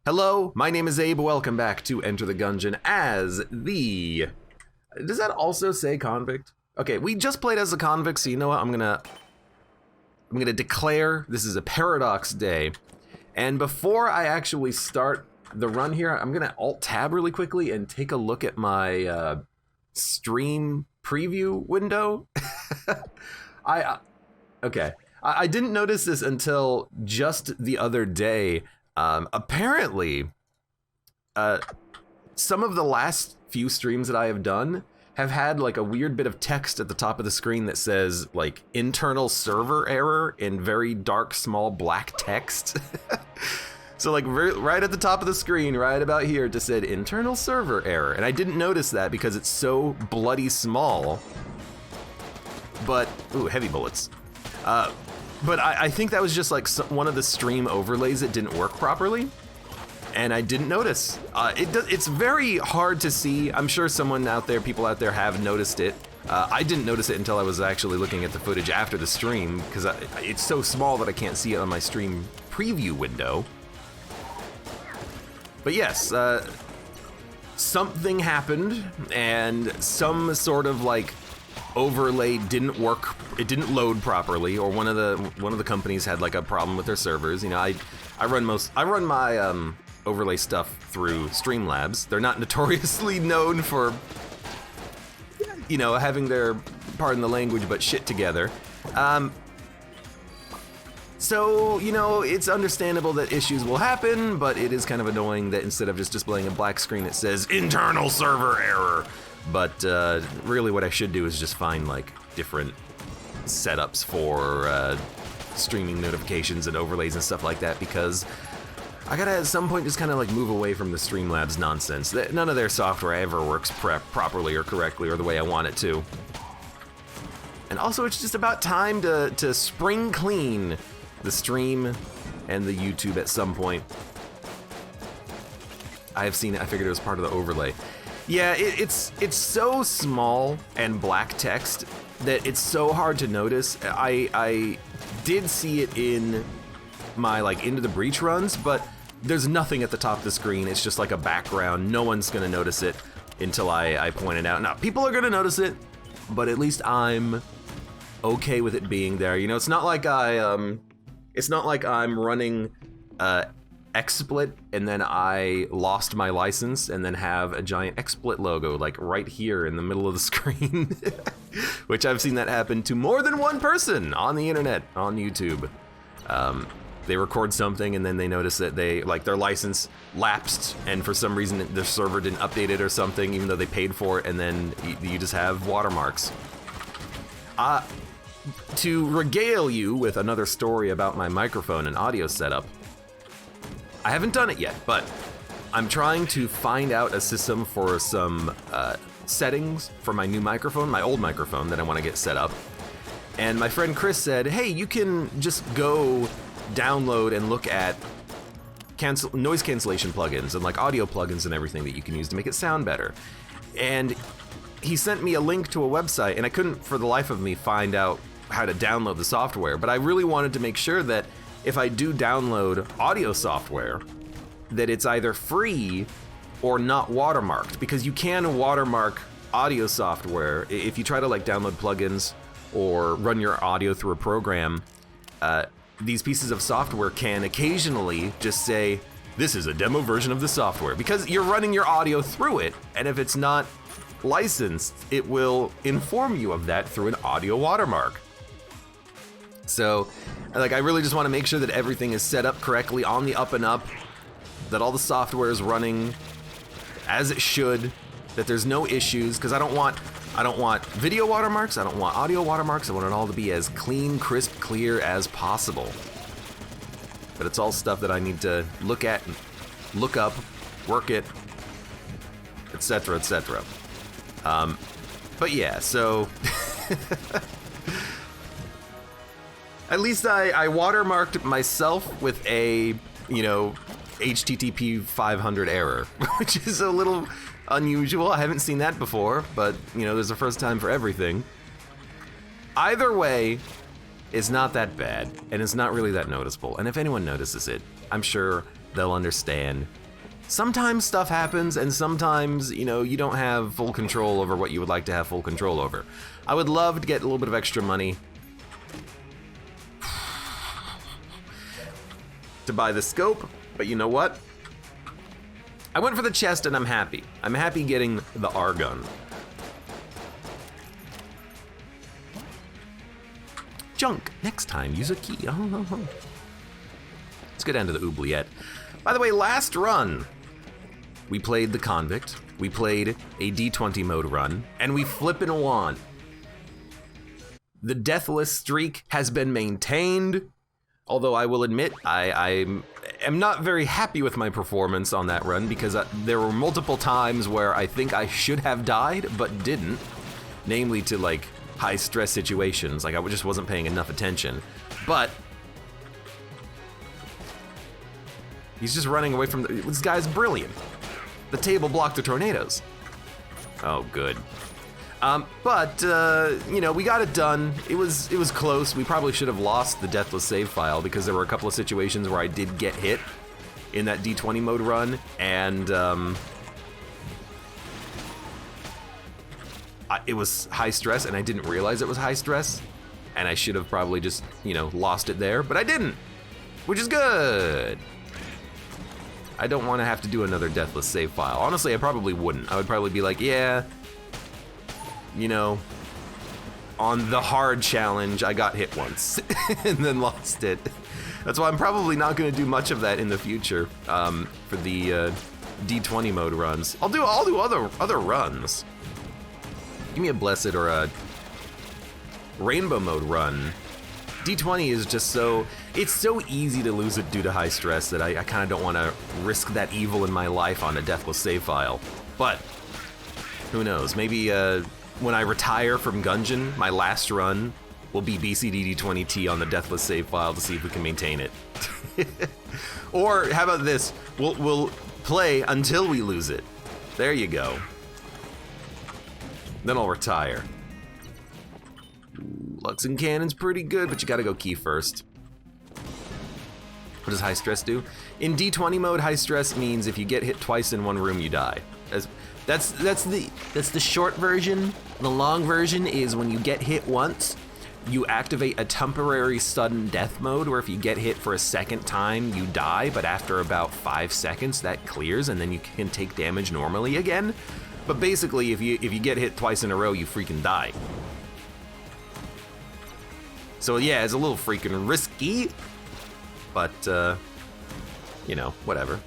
Hello, my name is Abe. Welcome back to Enter the Gungeon as the... Does that also say convict? Okay, we just played as a convict, so you know what? I'm gonna declare this is a paradox day. And before I actually start the run here, I'm gonna Alt-Tab really quickly and take a look at my stream preview window. I didn't notice this until just the other day. Apparently, some of the last few streams that I have done have had like a weird bit of text at the top of the screen that says like internal server error in very dark, small black text. So like right at the top of the screen, right about here, it just said internal server error. And I didn't notice that because it's so bloody small. But, ooh, heavy bullets. But I think that was just like one of the stream overlays that didn't work properly, and I didn't notice. It's very hard to see. I'm sure someone out there, people out there have noticed it. I didn't notice it until I was actually looking at the footage after the stream, because it's so small that I can't see it on my stream preview window. But yes, something happened, and some sort of like overlay didn't work. It didn't load properly, or one of the companies had like a problem with their servers. You know, I run my overlay stuff through Streamlabs. They're not notoriously known for, you know, having their, pardon the language, but shit together. So, you know, it's understandable that issues will happen, but it is kind of annoying that instead of just displaying a black screen, it says internal server error. But really what I should do is just find like different setups for streaming notifications and overlays and stuff like that, because I gotta at some point just kind of like move away from the Streamlabs nonsense. None of their software ever works properly or correctly or the way I want it to. And also it's just about time to spring clean the stream and the YouTube at some point. I have seen it, I figured it was part of the overlay. Yeah, it's so small and black text that it's so hard to notice. I did see it in my like Into the Breach runs, but there's nothing at the top of the screen. It's just like a background. No one's gonna notice it until I point it out. Now, people are gonna notice it, but at least I'm okay with it being there. You know, it's not like I'm running XSplit and then I lost my license and then have a giant XSplit logo like right here in the middle of the screen. Which I've seen that happen to more than one person on the internet, on YouTube. They record something and then they notice that their license lapsed and for some reason their server didn't update it or something, even though they paid for it, and then you just have watermarks. To regale you with another story about my microphone and audio setup, I haven't done it yet, but I'm trying to find out a system for some settings for my new microphone, my old microphone that I want to get set up. And my friend Chris said, hey, you can just go download and look at noise cancellation plugins and like audio plugins and everything that you can use to make it sound better. And he sent me a link to a website, and I couldn't for the life of me find out how to download the software, but I really wanted to make sure that if I do download audio software, that it's either free or not watermarked, because you can watermark audio software. If you try to like download plugins or run your audio through a program, these pieces of software can occasionally just say, this is a demo version of the software, because you're running your audio through it, and if it's not licensed, it will inform you of that through an audio watermark. So, like, I really just want to make sure that everything is set up correctly on the up and up, that all the software is running as it should, that there's no issues, because I don't want video watermarks, I don't want audio watermarks, I want it all to be as clean, crisp, clear as possible. But it's all stuff that I need to look at, look up, work it, etc., etc. But yeah, so at least I watermarked myself with a, you know, HTTP 500 error, which is a little unusual. I haven't seen that before, but, you know, there's a first time for everything. Either way, it's not that bad, and it's not really that noticeable. And if anyone notices it, I'm sure They'll understand. Sometimes stuff happens, and sometimes, you know, you don't have full control over what you would like to have full control over. I would love to get a little bit of extra money to buy the scope, but you know what? I went for the chest and I'm happy. I'm happy getting the R gun. Junk. Next time, use a key. Let's go down to the oubliette. By the way, last run, we played the Convict, we played a D20 mode run, and we flippin' won. The deathless streak has been maintained, although I will admit I am not very happy with my performance on that run because there were multiple times where I think I should have died, but didn't, namely to like high stress situations, like I just wasn't paying enough attention. But he's just running away from this guy's brilliant. The table blocked the tornadoes. Oh, good. But you know, we got it done. It was close. We probably should have lost the deathless save file because there were a couple of situations where I did get hit in that D20 mode run, and it was high stress, and I didn't realize it was high stress, and I should have probably just, you know, lost it there, but I didn't, which is good. I don't want to have to do another deathless save file. Honestly, I probably wouldn't. I would probably be like, yeah, you know, on the hard challenge, I got hit once and then lost it. That's why I'm probably not going to do much of that in the future for the D20 mode runs. I'll do other runs. Give me a Blessed or a Rainbow mode run. D20 is just it's so easy to lose it due to high stress that I kind of don't want to risk that evil in my life on a deathless save file. But who knows, maybe when I retire from Gungeon, my last run will be BCDD20T on the deathless save file to see if we can maintain it. Or how about this, we'll play until we lose it. There you go. Then I'll retire. Luxin cannon's pretty good, but you gotta go key first. What does high stress do? In D20 mode, high stress means if you get hit twice in one room, you die. That's the short version. The long version is when you get hit once, you activate a temporary sudden death mode where if you get hit for a second time, you die, but after about 5 seconds, that clears and then you can take damage normally again. But basically, if you get hit twice in a row, you freaking die. So yeah, it's a little freaking risky, but you know, whatever.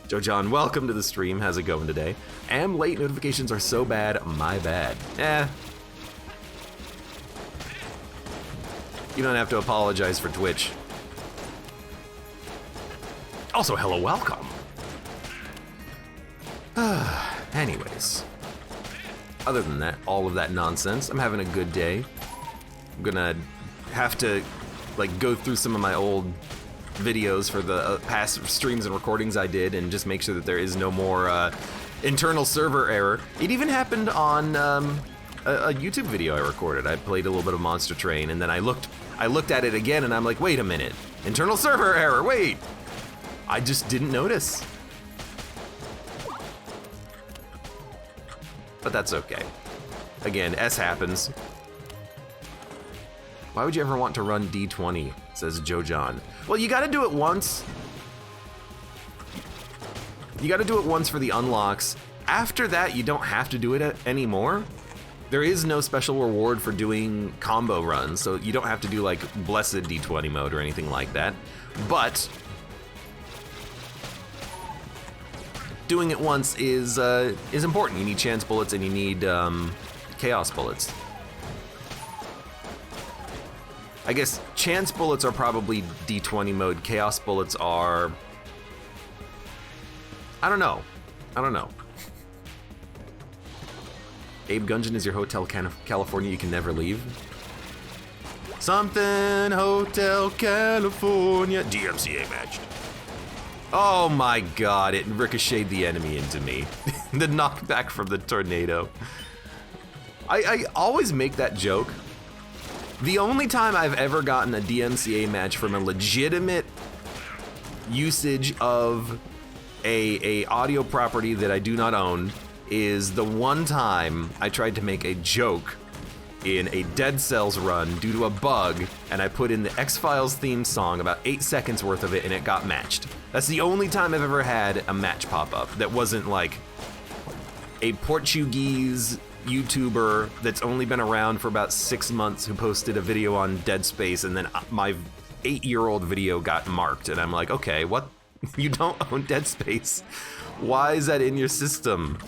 Joe John, welcome to the stream. How's it going today? Am late, notifications are so bad, my bad. You don't have to apologize for Twitch. Also, hello, welcome. Anyways, other than that, all of that nonsense, I'm having a good day. I'm gonna have to like go through some of my old videos for the past streams and recordings I did and just make sure that there is no more internal server error. It even happened on a YouTube video I recorded. I played a little bit of Monster Train and then I looked at it again and I'm like, wait a minute, internal server error, wait. I just didn't notice. But that's okay. Again, S happens. Why would you ever want to run D20, says Joe John. Well, you gotta do it once. You gotta do it once for the unlocks. After that, you don't have to do it anymore. There is no special reward for doing combo runs, so you don't have to do like Blessed D20 mode or anything like that. But doing it once is important. You need chance bullets and you need chaos bullets. I guess chance bullets are probably D20 mode. Chaos bullets are... I don't know. Abe Gungeon is your Hotel California you can never leave. Something Hotel California. DMCA matched. Oh my god, it ricocheted the enemy into me. The knockback from the tornado. I always make that joke. The only time I've ever gotten a DMCA match from a legitimate usage of a audio property that I do not own is the one time I tried to make a joke in a Dead Cells run due to a bug, and I put in the X-Files theme song, about 8 seconds worth of it, and it got matched. That's the only time I've ever had a match pop up that wasn't like a Portuguese YouTuber that's only been around for about 6 months who posted a video on Dead Space, and then my 8-year-old video got marked, and I'm like, okay, what? You don't own Dead Space? Why is that in your system?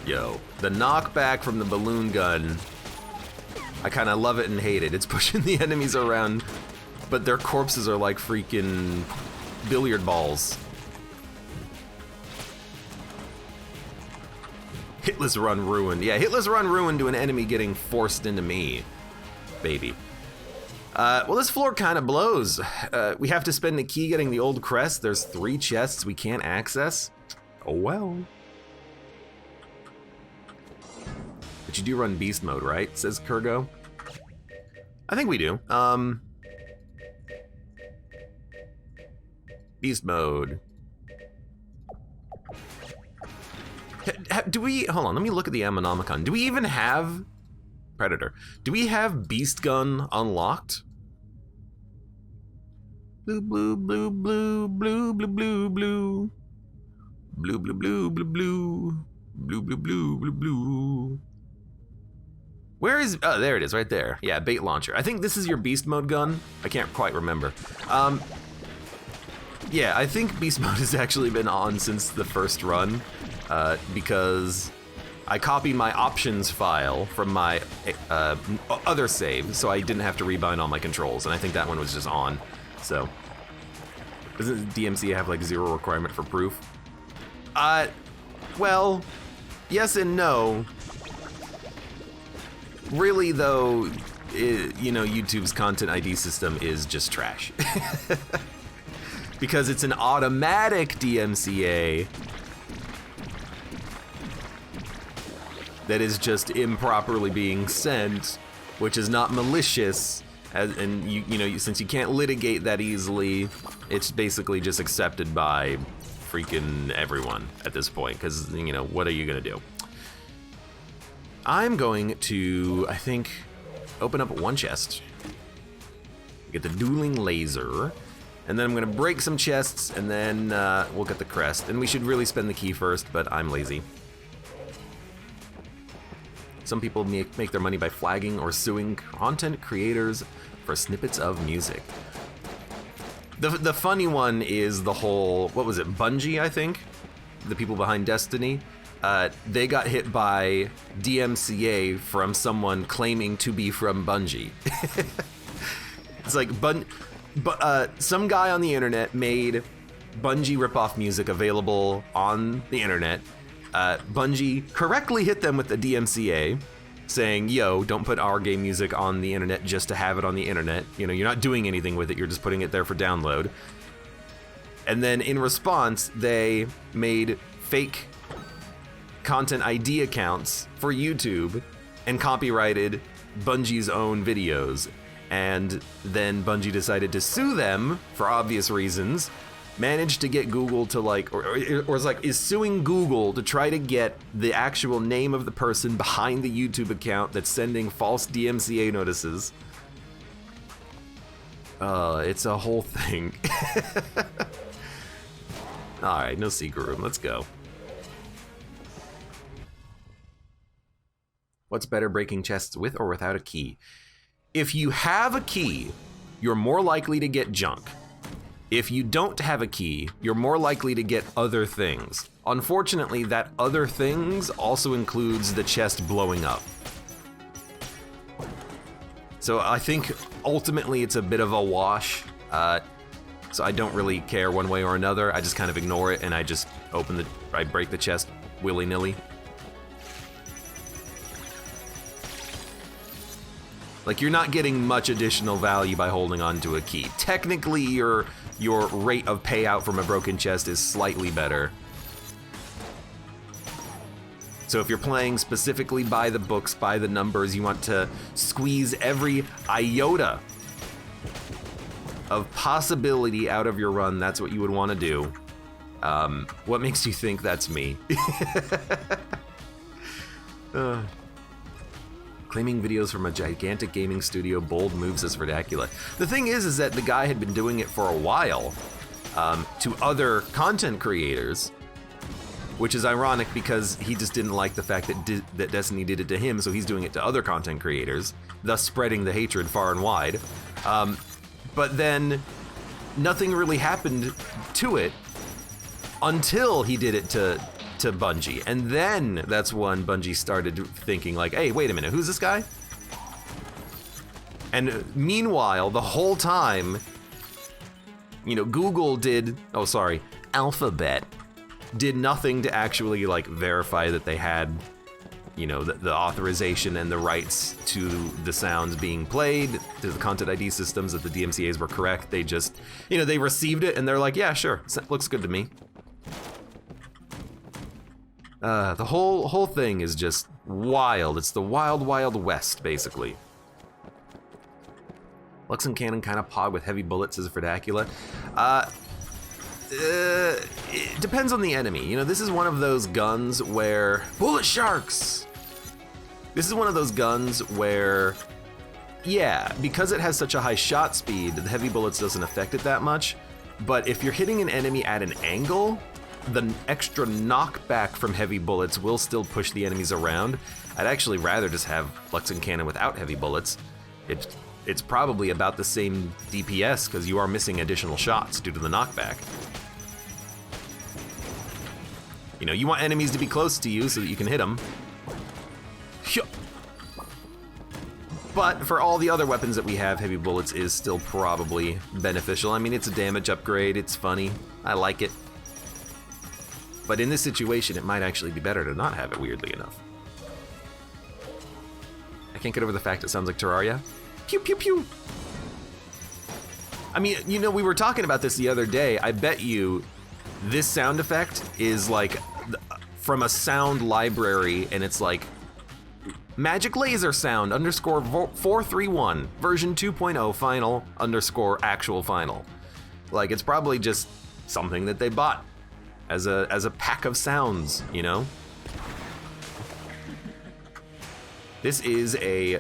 Yo, the knockback from the balloon gun, I kind of love it and hate it. It's pushing the enemies around, but their corpses are like freaking billiard balls. Hitless run ruined. Yeah, hitless run ruined to an enemy getting forced into me, baby. Well, this floor kind of blows. We have to spend a key getting the old crest. There's 3 chests we can't access. Oh well. But you do run beast mode, right? Says Kurgo. I think we do. Beast mode. Do we, hold on, let me look at the Ammonomicon. Do we even have Predator? Do we have Beast Gun unlocked? Blue, blue, blue, blue, blue, blue, blue, blue. Blue, blue, blue, blue, blue. Blue, blue, blue, blue, blue. Where is, oh, there it is, right there. Yeah, bait launcher. I think this is your beast mode gun. I can't quite remember. Yeah, I think beast mode has actually been on since the first run, because I copied my options file from my other save, so I didn't have to rebind all my controls, and I think that one was just on. So, doesn't DMCA have like 0 requirement for proof? Well, yes and no. Really though, you know, YouTube's content ID system is just trash. Because it's an automatic DMCA that is just improperly being sent, which is not malicious, and you know, since you can't litigate that easily, it's basically just accepted by freaking everyone at this point, because, you know, what are you gonna do? I'm going to, I think, open up one chest, get the dueling laser, and then I'm gonna break some chests, and then we'll get the crest. And we should really spend the key first, but I'm lazy. Some people make their money by flagging or suing content creators for snippets of music. The funny one is the whole, what was it, Bungie, I think? The people behind Destiny. They got hit by DMCA from someone claiming to be from Bungie. It's like, some guy on the internet made Bungie ripoff music available on the internet. Bungie correctly hit them with the DMCA, saying, yo, don't put our game music on the internet just to have it on the internet. You know, you're not doing anything with it, you're just putting it there for download. And then in response, they made fake content ID accounts for YouTube and copyrighted Bungie's own videos. And then Bungie decided to sue them for obvious reasons, managed to get Google to like, or is like, is suing Google to try to get the actual name of the person behind the YouTube account that's sending false DMCA notices. It's a whole thing. All right, no secret room, let's go. What's better, breaking chests with or without a key? If you have a key, you're more likely to get junk. If you don't have a key, you're more likely to get other things. Unfortunately, that other things also includes the chest blowing up. So I think ultimately it's a bit of a wash. So I don't really care one way or another. I just kind of ignore it and I just I break the chest willy-nilly. Like, you're not getting much additional value by holding on to a key. Technically, your rate of payout from a broken chest is slightly better. So if you're playing specifically by the books, by the numbers, you want to squeeze every iota of possibility out of your run, that's what you would want to do. What makes you think that's me? Claiming videos from a gigantic gaming studio, bold moves as vernacular. The thing is that the guy had been doing it for a while to other content creators, which is ironic because he just didn't like the fact that Destiny did it to him, so he's doing it to other content creators, thus spreading the hatred far and wide. But then nothing really happened to it until he did it to Bungie. And then that's when Bungie started thinking like, hey, wait a minute, who's this guy? And meanwhile, the whole time, you know, Alphabet did nothing to actually like verify that they had, you know, the authorization and the rights to the sounds being played, to the content ID systems, that the DMCAs were correct. They just, you know, they received it and they're like, yeah, sure, looks good to me. The whole thing is just wild. It's the wild, wild west, basically. Luxin cannon kind of pog with heavy bullets as vernacular. It depends on the enemy. You know, this is one of those guns where... Bullet sharks! This is one of those guns where, yeah, because it has such a high shot speed, the heavy bullets doesn't affect it that much. But if you're hitting an enemy at an angle, the extra knockback from heavy bullets will still push the enemies around. I'd actually rather just have Luxin cannon without heavy bullets. It's probably about the same DPS because you are missing additional shots due to the knockback. You know, you want enemies to be close to you so that you can hit them. But for all the other weapons that we have, heavy bullets is still probably beneficial. I mean, it's a damage upgrade, it's funny, I like it. But in this situation, it might actually be better to not have it, weirdly enough. I can't get over the fact it sounds like Terraria. Pew, pew, pew. I mean, you know, we were talking about this the other day. I bet you this sound effect is like from a sound library, and it's like magic laser sound underscore 431 version 2.0 final underscore actual final. Like, it's probably just something that they bought as a pack of sounds, you know? This is I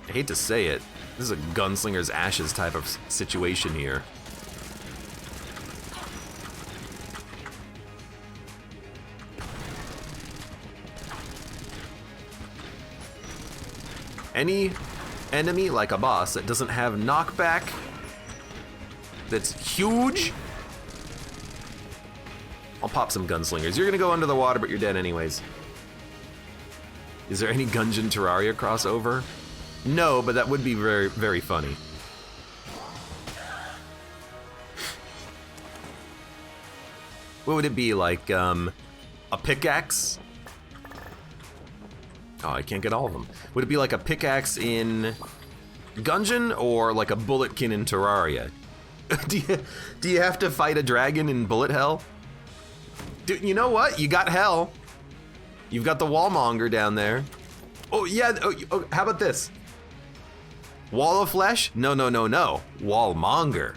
hate to say it, this is a gunslinger's ashes type of situation here. Any enemy, like a boss, that doesn't have knockback, that's huge, I'll pop some gunslingers. You're gonna go under the water, but you're dead anyways. Is there any Gungeon Terraria crossover? No, but that would be very, very funny. What would it be, like, a pickaxe? Oh, I can't get all of them. Would it be like a pickaxe in Gungeon, or like a bulletkin in Terraria? Do you have to fight a dragon in Bullet Hell? Dude, you know what? You got Hell. You've got the Wallmonger down there. Oh, yeah, oh, how about this? Wall of Flesh? No, no, no, no. Wallmonger.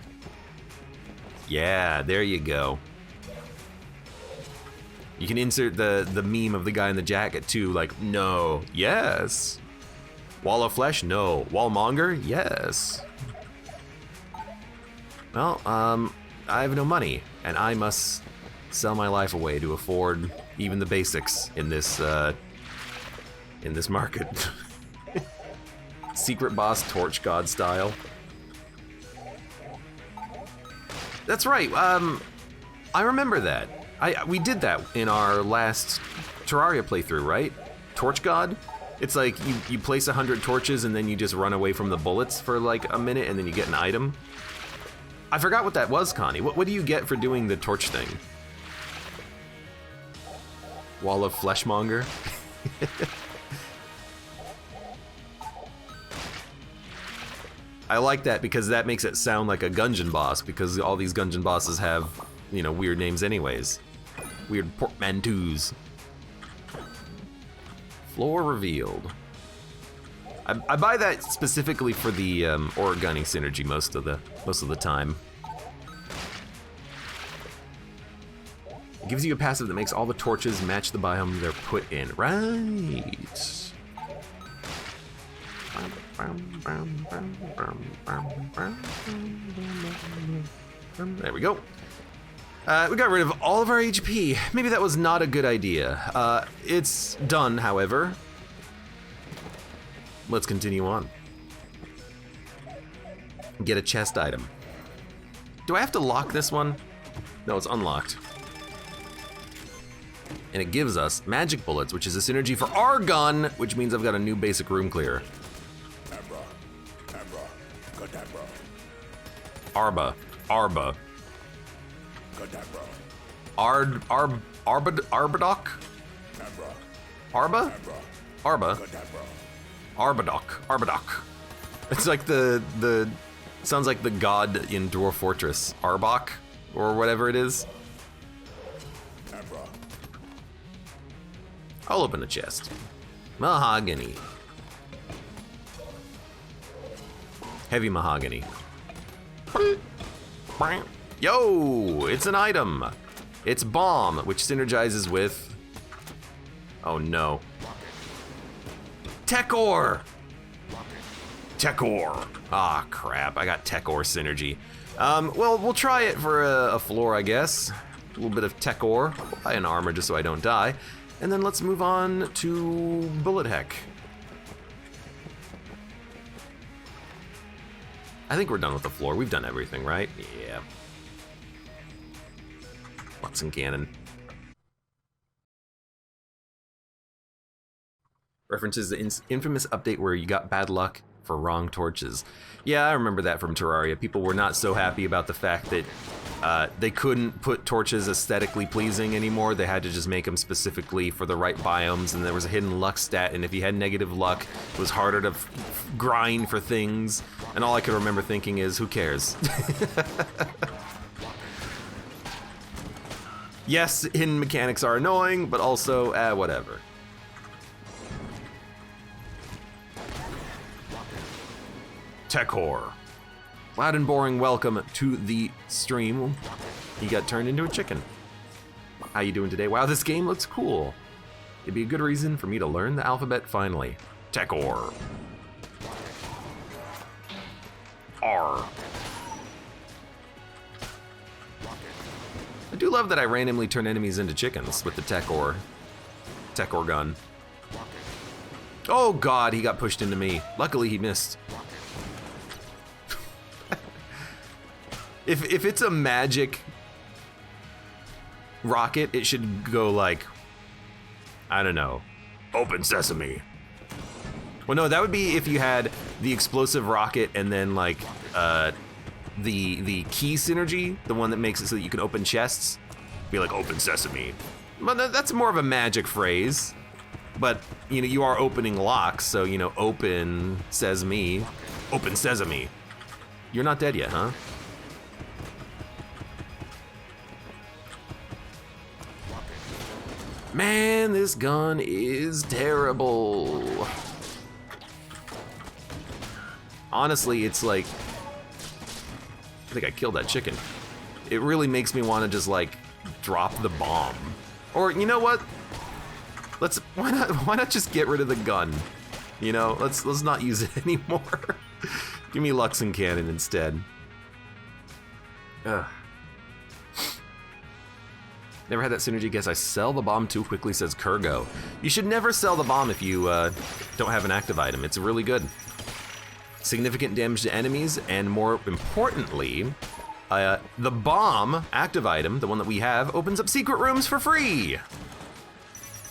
Yeah, there you go. You can insert the meme of the guy in the jacket too, like, no, yes. Wall of Flesh? No. Wallmonger? Yes. Well, I have no money, and I must sell my life away to afford even the basics in this market. Secret boss Torch God style. That's right. I remember that. We did that in our last Terraria playthrough, right? Torch God? It's like you place 100 torches and then you just run away from the bullets for like a minute and then you get an item. I forgot what that was, Connie. What do you get for doing the torch thing? Wall of Fleshmonger? I like that because that makes it sound like a Gungeon boss, because all these Gungeon bosses have, you know, weird names anyways. Weird portmanteaus. Floor revealed. I buy that specifically for the ore gunning synergy most of the time. It gives you a passive that makes all the torches match the biome they're put in. Right. There we go. We got rid of all of our HP. Maybe that was not a good idea. It's done, however. Let's continue on. Get a chest item. Do I have to lock this one? No, it's unlocked. And it gives us magic bullets, which is a synergy for our gun, which means I've got a new basic room clear. Arba. Arbadoc? Arbadoc. It's like the sounds like the god in Dwarf Fortress. Arbok, or whatever it is. I'll open the chest. Mahogany. Heavy mahogany. Yo, it's an item. It's bomb, which synergizes with, oh no. Tech ore. Ah, crap, I got tech ore synergy. Well, we'll try it for a floor, I guess. A little bit of tech ore. I'll buy an armor just so I don't die. And then let's move on to bullet heck. I think we're done with the floor. We've done everything, right? Yeah. Luxin cannon. References the infamous update where you got bad luck for wrong torches. Yeah, I remember that from Terraria. People were not so happy about the fact that they couldn't put torches aesthetically pleasing anymore. They had to just make them specifically for the right biomes, and there was a hidden luck stat, and if you had negative luck, it was harder to grind for things, and all I could remember thinking is, who cares? Yes, hidden mechanics are annoying, but also, whatever. Tech ore. Loud and boring welcome to the stream. He got turned into a chicken. How you doing today? Wow, this game looks cool. It'd be a good reason for me to learn the alphabet finally. Tech ore. R. I do love that I randomly turn enemies into chickens with the tech ore gun. Oh god, he got pushed into me. Luckily he missed. If it's a magic rocket, it should go like, I don't know, open sesame. Well, no, that would be if you had the explosive rocket and then like the key synergy, the one that makes it so that you can open chests, be like open sesame. But that's more of a magic phrase. But you know, you are opening locks, so you know, open sesame, open sesame. You're not dead yet, huh? Man, this gun is terrible. Honestly, it's like, I think I killed that chicken. It really makes me want to just like drop the bomb. Or you know what? Why not just get rid of the gun? You know, let's not use it anymore. Give me Luxin cannon instead. Ugh. Never had that synergy guess. I sell the bomb too quickly, says Kurgo. You should never sell the bomb if you don't have an active item. It's really good. Significant damage to enemies, and more importantly, the bomb active item, the one that we have, opens up secret rooms for free.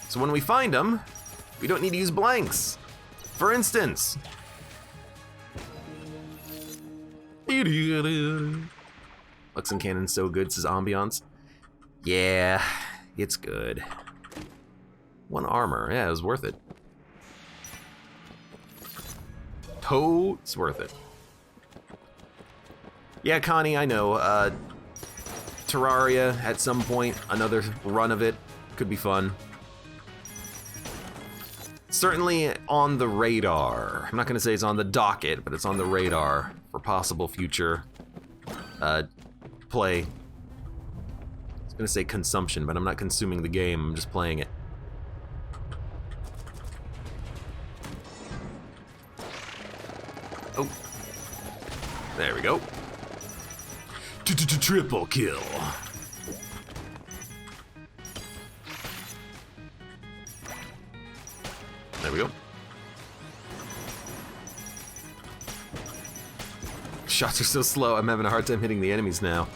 So when we find them, we don't need to use blanks. For instance, Luxin cannon's so good, says Ambiance. Yeah, it's good. One armor, yeah, it was worth it. Totes worth it. Yeah, Connie, I know. Terraria, at some point, another run of it could be fun. certainly on the radar. I'm not gonna say it's on the docket, but it's on the radar for possible future play. I was gonna say consumption, but I'm not consuming the game, I'm just playing it. Oh. There we go. Triple kill. There we go. Shots are so slow, I'm having a hard time hitting the enemies now.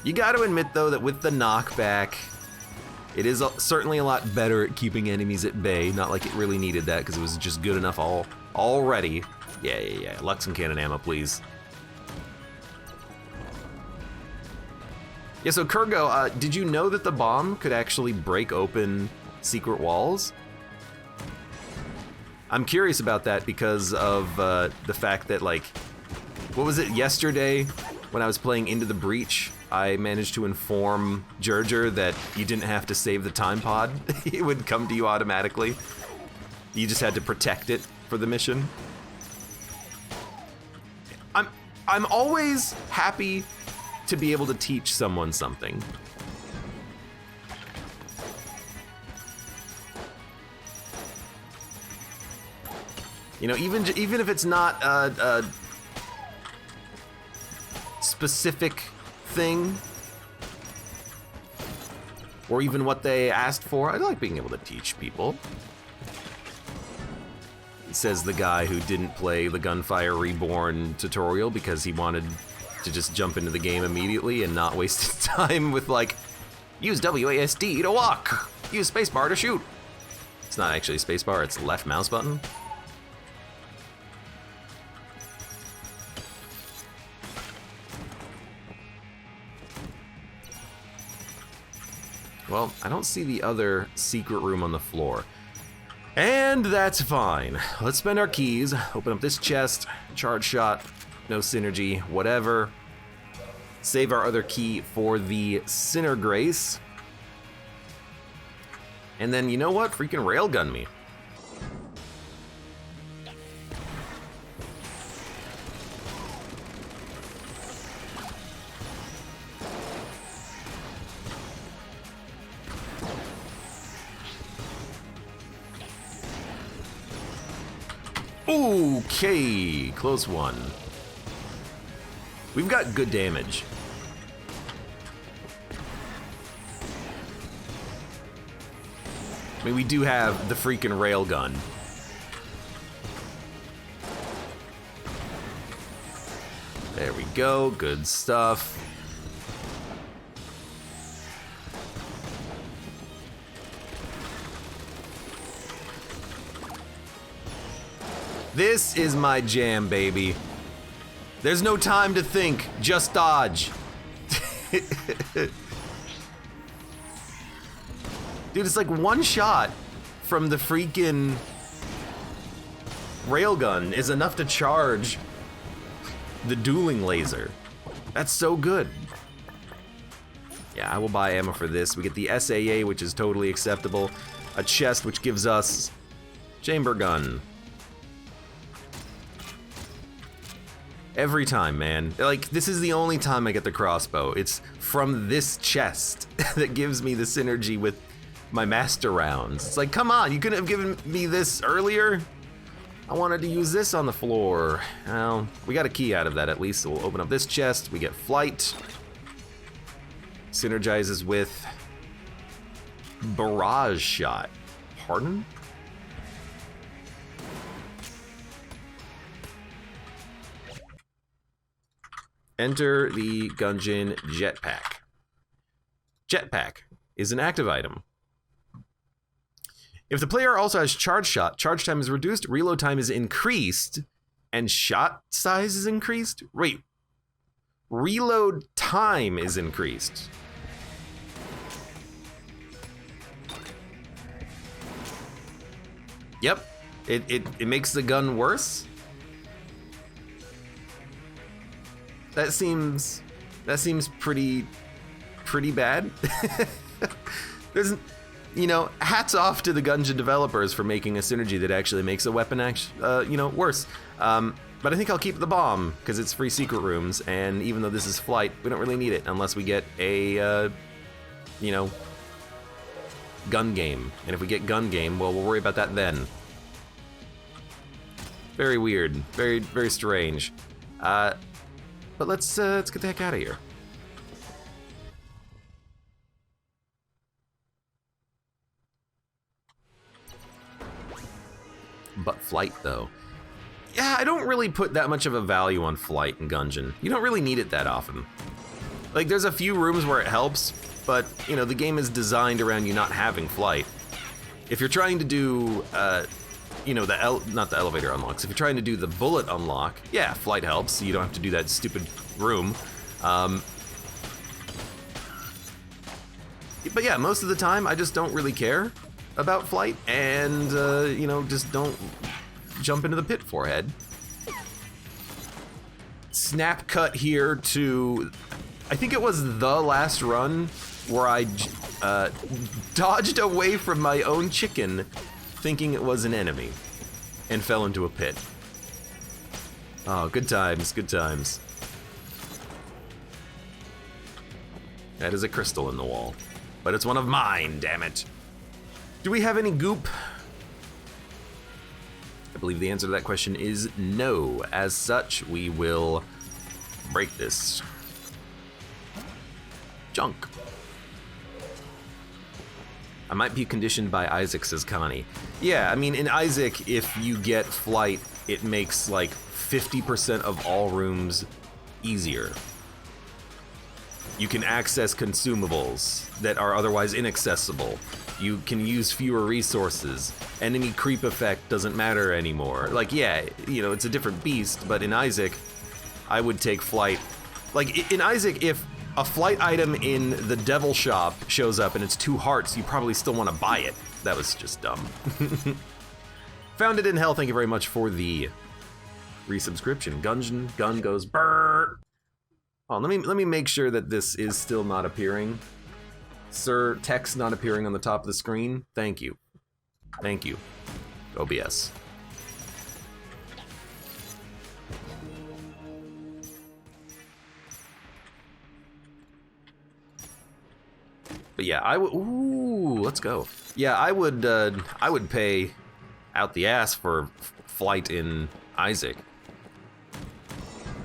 You gotta admit though that with the knockback, it is certainly a lot better at keeping enemies at bay. Not like it really needed that because it was just good enough already. Yeah. Luxin cannon ammo, please. Yeah, so Kurgo, did you know that the bomb could actually break open secret walls? I'm curious about that because of the fact that, like, what was it, yesterday when I was playing Into the Breach, I managed to inform Gerger that you didn't have to save the time pod. It would come to you automatically. You just had to protect it for the mission. I'm always happy to be able to teach someone something. You know, even if it's not a specific thing, or even what they asked for, I like being able to teach people. Says the guy who didn't play the Gunfire Reborn tutorial because he wanted to just jump into the game immediately and not waste his time with, like, use WASD to walk, use spacebar to shoot. It's not actually spacebar, it's left mouse button. Well, I don't see the other secret room on the floor. And that's fine. Let's spend our keys, open up this chest, charge shot, no synergy, whatever. Save our other key for the Sinner Grace. And then, you know what? Freaking railgun me. Okay, close one. We've got good damage. I mean, we do have the freaking railgun. There we go, good stuff. This is my jam, baby. There's no time to think, just dodge. Dude, it's like one shot from the freaking railgun is enough to charge the dueling laser. That's so good. Yeah, I will buy ammo for this. We get the SAA, which is totally acceptable. A chest, which gives us chamber gun. Every time, man. Like, this is the only time I get the crossbow. It's from this chest that gives me the synergy with my master rounds. It's like, come on, you couldn't have given me this earlier? I wanted to use this on the floor. Well, we got a key out of that at least, so we'll open up this chest. We get flight. Synergizes with barrage shot. Pardon? Enter the Gungeon jetpack. Jetpack is an active item. If the player also has charge shot, charge time is reduced, reload time is increased, and shot size is increased? Wait, reload time is increased. Yep, it makes the gun worse. That seems pretty bad. you know, hats off to the Gungeon developers for making a synergy that actually makes a weapon worse. But I think I'll keep the bomb, because it's free secret rooms, and even though this is flight, we don't really need it unless we get a, gun game. And if we get gun game, well, we'll worry about that then. Very weird, very, very strange. But let's get the heck out of here. But flight, though. Yeah, I don't really put that much of a value on flight in Gungeon. You don't really need it that often. Like, there's a few rooms where it helps, but, you know, the game is designed around you not having flight. If you're trying to do, not the elevator unlocks, if you're trying to do the bullet unlock, yeah, flight helps, so you don't have to do that stupid room. But yeah, most of the time, I just don't really care about flight, and, just don't jump into the pit forehead. Snap cut here to, I think it was the last run where I dodged away from my own chicken thinking it was an enemy and fell into a pit. Oh, good times, good times. That is a crystal in the wall, but it's one of mine, damn it. Do we have any goop? I believe the answer to that question is no. As such, we will break this junk. I might be conditioned by Isaac, says Connie. Yeah, I mean, in Isaac, if you get flight, it makes like 50% of all rooms easier. You can access consumables that are otherwise inaccessible. You can use fewer resources. Enemy creep effect doesn't matter anymore. Like, yeah, you know, it's a different beast, but in Isaac, I would take flight. Like, in Isaac, if a flight item in the devil shop shows up and it's 2 hearts, you probably still want to buy it. That was just dumb. Found it in hell, thank you very much for the resubscription. Gungeon, gun goes brrr. Oh, let me make sure that this is still not appearing. Sir, text not appearing on the top of the screen. Thank you. Thank you, OBS. But yeah, I would. Ooh, let's go. Yeah, I would pay out the ass for flight in Isaac.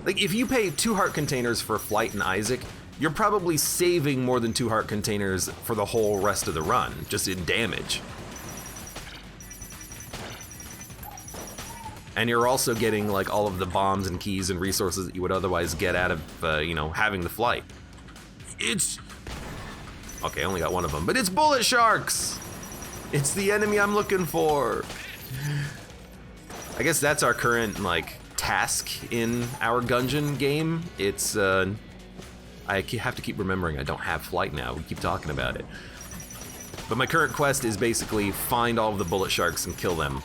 Like, if you pay 2 heart containers for flight in Isaac, you're probably saving more than 2 heart containers for the whole rest of the run, just in damage. And you're also getting like all of the bombs and keys and resources that you would otherwise get out of, having the flight. It's... Okay, I only got one of them, but it's bullet sharks! It's the enemy I'm looking for. I guess that's our current, like, task in our Gungeon game. It's, I have to keep remembering I don't have flight now. We keep talking about it. But my current quest is basically find all of the bullet sharks and kill them.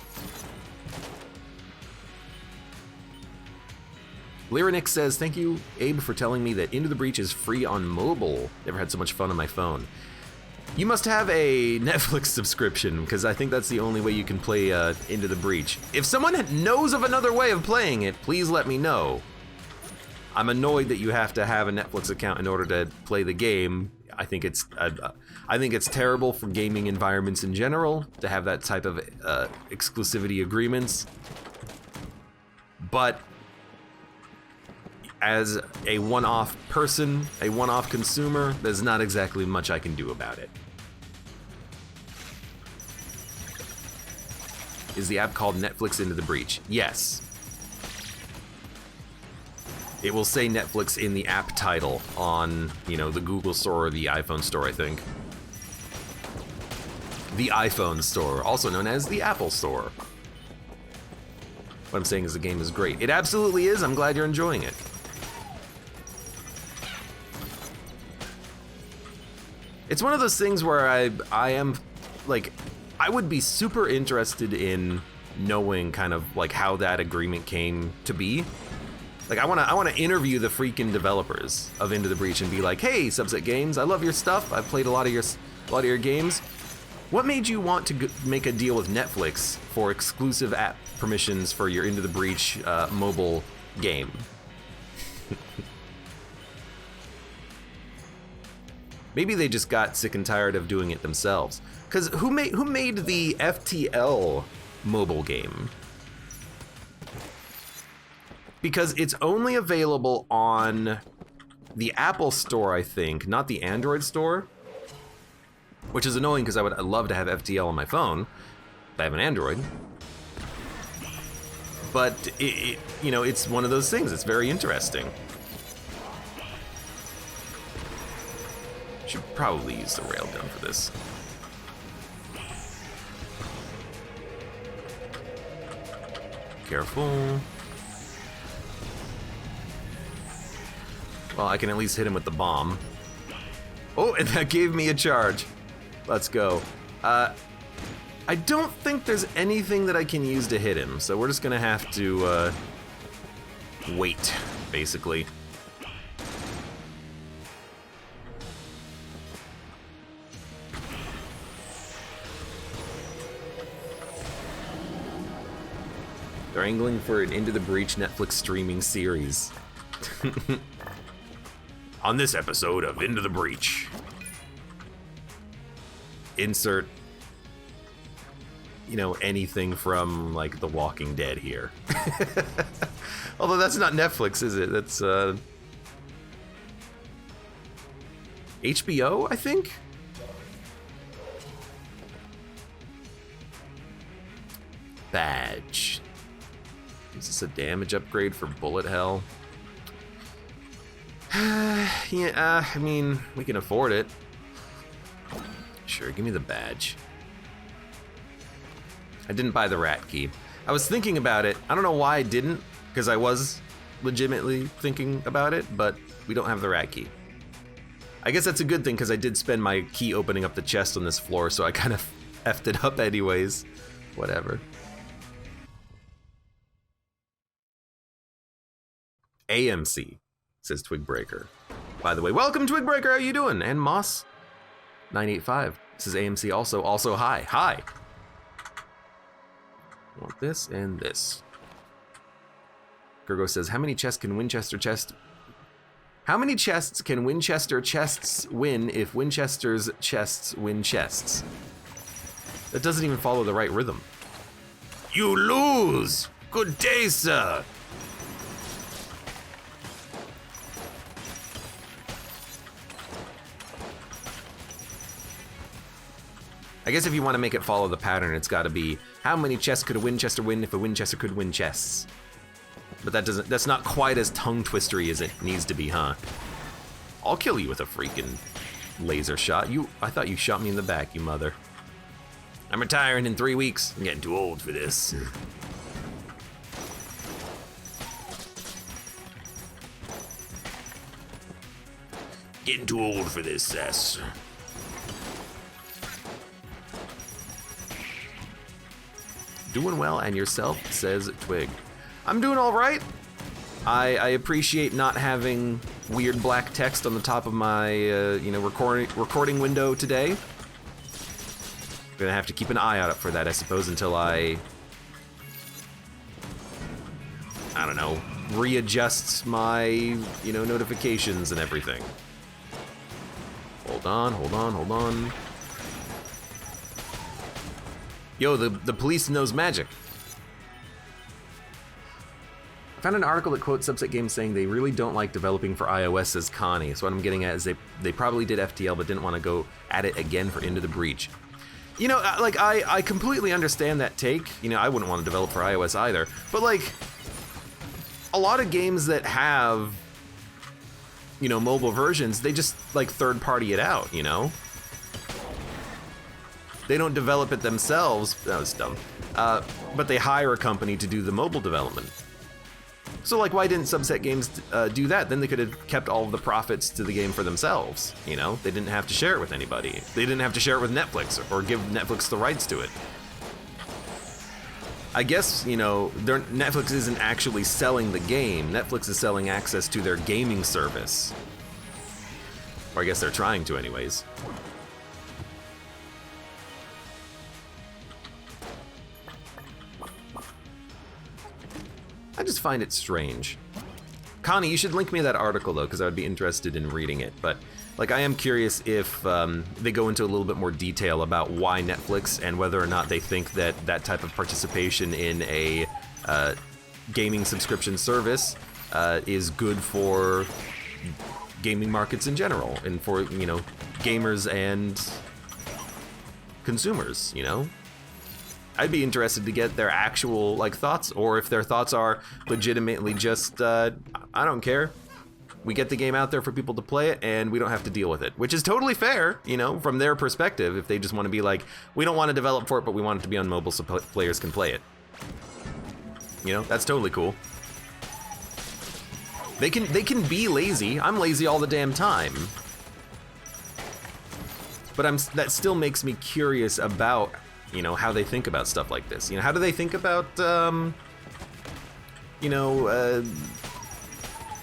Lyrinix says, thank you, Abe, for telling me that Into the Breach is free on mobile. Never had so much fun on my phone. You must have a Netflix subscription, because I think that's the only way you can play Into the Breach. If someone knows of another way of playing it, please let me know. I'm annoyed that you have to have a Netflix account in order to play the game. I think it's terrible for gaming environments in general to have that type of exclusivity agreements. But as a one-off person, a one-off consumer, there's not exactly much I can do about it. Is the app called Netflix Into the Breach? Yes. It will say Netflix in the app title on, the Google Store or the iPhone Store, I think. The iPhone Store, also known as the Apple Store. What I'm saying is the game is great. It absolutely is. I'm glad you're enjoying it. It's one of those things where I am, like, I would be super interested in knowing kind of like how that agreement came to be. Like, I wanna interview the freaking developers of Into the Breach and be like, hey, Subset Games, I love your stuff. I've played a lot of your games. What made you want to make a deal with Netflix for exclusive app permissions for your Into the Breach mobile game? Maybe they just got sick and tired of doing it themselves. Because who made the FTL mobile game? Because it's only available on the Apple Store, I think, not the Android Store. Which is annoying because I'd love to have FTL on my phone. If I have an Android. But you know, it's one of those things. It's very interesting. Should probably use the railgun for this. Careful. Well, I can at least hit him with the bomb. Oh, and that gave me a charge. Let's go. I don't think there's anything that I can use to hit him, so we're just gonna have to wait, basically. They're angling for an Into the Breach Netflix streaming series. On this episode of Into the Breach. Insert, you know, anything from, like, The Walking Dead here. Although that's not Netflix, is it? That's, HBO, I think? Badge. Is this a damage upgrade for bullet hell? Yeah, I mean, we can afford it. Sure, give me the badge. I didn't buy the rat key. I was thinking about it. I don't know why I didn't, because I was legitimately thinking about it, but we don't have the rat key. I guess that's a good thing, because I did spend my key opening up the chest on this floor, so I kind of effed it up anyways. Whatever. AMC, says Twigbreaker. By the way, welcome Twigbreaker, how you doing? And Moss 985 says AMC also hi. Hi. Want this and this. Gergo says, how many chests can Winchester chests win if Winchester's chests win chests? That doesn't even follow the right rhythm. You lose! Good day, sir! I guess if you want to make it follow the pattern, it's got to be, how many chests could a Winchester win if a Winchester could win chests? But that's not quite as tongue-twistery as it needs to be, huh? I'll kill you with a freaking laser shot. I thought you shot me in the back, you mother. I'm retiring in 3 weeks. I'm getting too old for this. Getting too old for this, Sess. Doing well, and yourself, says Twig. I'm doing all right. I appreciate not having weird black text on the top of my, recording window today. Gonna have to keep an eye out for that, I suppose, until I don't know, readjust my, notifications and everything. Hold on. Yo, the police knows magic. I found an article that quotes Subset Games saying they really don't like developing for iOS, says Connie. So what I'm getting at is they probably did FTL but didn't want to go at it again for Into the Breach. I completely understand that take. I wouldn't want to develop for iOS either. But a lot of games that have, mobile versions, they just third party it out, They don't develop it themselves. That was dumb. But they hire a company to do the mobile development. So why didn't Subset Games do that? Then they could have kept all of the profits to the game for themselves. They didn't have to share it with anybody. They didn't have to share it with Netflix or give Netflix the rights to it. I guess, Netflix isn't actually selling the game. Netflix is selling access to their gaming service. Or I guess they're trying to anyways. I just find it strange. Connie, you should link me that article though, because I would be interested in reading it. But like, I am curious if they go into a little bit more detail about why Netflix and whether or not they think that that type of participation in a gaming subscription service is good for gaming markets in general, and for, you know, gamers and consumers, you know? I'd be interested to get their actual, like, thoughts, or if their thoughts are legitimately just, I don't care. We get the game out there for people to play it, and we don't have to deal with it, which is totally fair, you know, from their perspective. If they just want to be like, we don't want to develop for it, but we want it to be on mobile so players can play it. You know, that's totally cool. They can be lazy. I'm lazy all the damn time. But that still makes me curious about, you know, how they think about stuff like this. You know, how do they think about, you know,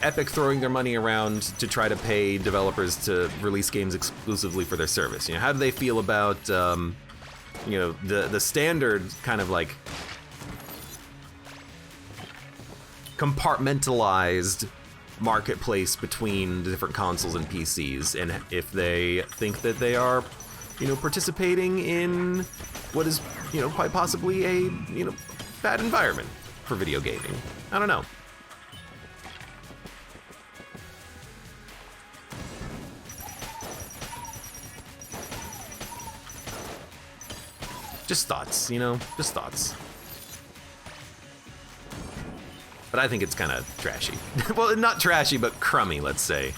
Epic throwing their money around to try to pay developers to release games exclusively for their service? You know, how do they feel about, you know, the standard kind of like compartmentalized marketplace between the different consoles and PCs, and if they think that they are, you know, participating in what is, you know, quite possibly a, you know, bad environment for video gaming. I don't know. Just thoughts, you know, just thoughts. But I think it's kind of trashy. Well, not trashy, but crummy, let's say.